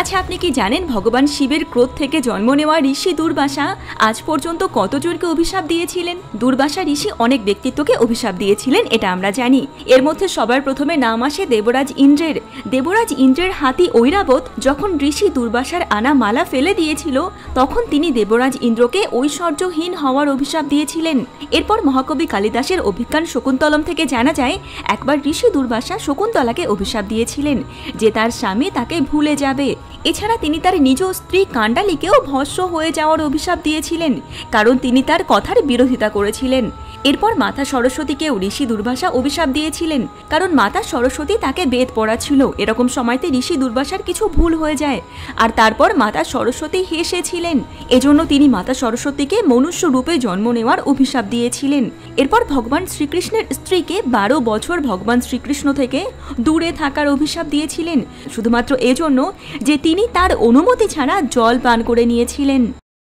আচ্ছা, আপনি কি জানেন ভগবান শিবের ক্রোধ থেকে জন্ম নেওয়া ঋষি দুর্বাসা আজ পর্যন্ত কতজনকে অভিশাপ দিয়েছিলেন? দুর্বাসা ঋষি অনেক ব্যক্তিত্বকে অভিশাপ দিয়েছিলেন, এটা আমরা জানি। এর মধ্যে সবার প্রথমে নাম আসে দেবরাজ ইন্দ্রের। দেবরাজ ইন্দ্রের হাতি ঐরাবত যখন ঋষি দুর্বাসার আনা মালা ফেলে দিয়েছিল, তখন তিনি দেবরাজ ইন্দ্রকে ঐশ্বর্যহীন হওয়ার অভিশাপ দিয়েছিলেন। এরপর মহাকবি কালিদাসের অভিজ্ঞান শকুন্তলম থেকে জানা যায়, একবার ঋষি দুর্বাসা শকুন্তলাকে অভিশাপ দিয়েছিলেন যে তার স্বামী তাকে ভুলে যাবে। এছাড়া তিনি তার নিজ স্ত্রী কাণ্ডালিকেও ভস্ম হয়ে যাওয়ার অভিশাপ দিয়েছিলেন, কারণ তিনি তার কথার বিরোধিতা করেছিলেন। এরপর মাতা সরস্বতীকেও ঋষি দুর্বাসা অভিশাপ দিয়েছিলেন, কারণ মাতা সরস্বতী তাকে বেদ পড়াচ্ছিল। এরকম সময়তে ঋষি দুর্বাসার কিছু ভুল হয়ে যায়, আর তারপর মাতা সরস্বতী হেসেছিলেন। এজন্য তিনি মাতা সরস্বতীকে মনুষ্য রূপে জন্ম নেওয়ার অভিশাপ দিয়েছিলেন। এরপর ভগবান শ্রীকৃষ্ণের স্ত্রীকে 12 বছর ভগবান শ্রীকৃষ্ণ থেকে দূরে থাকার অভিশাপ দিয়েছিলেন, শুধুমাত্র এজন্য যে তিনি তার অনুমতি ছাড়া জল পান করে নিয়েছিলেন।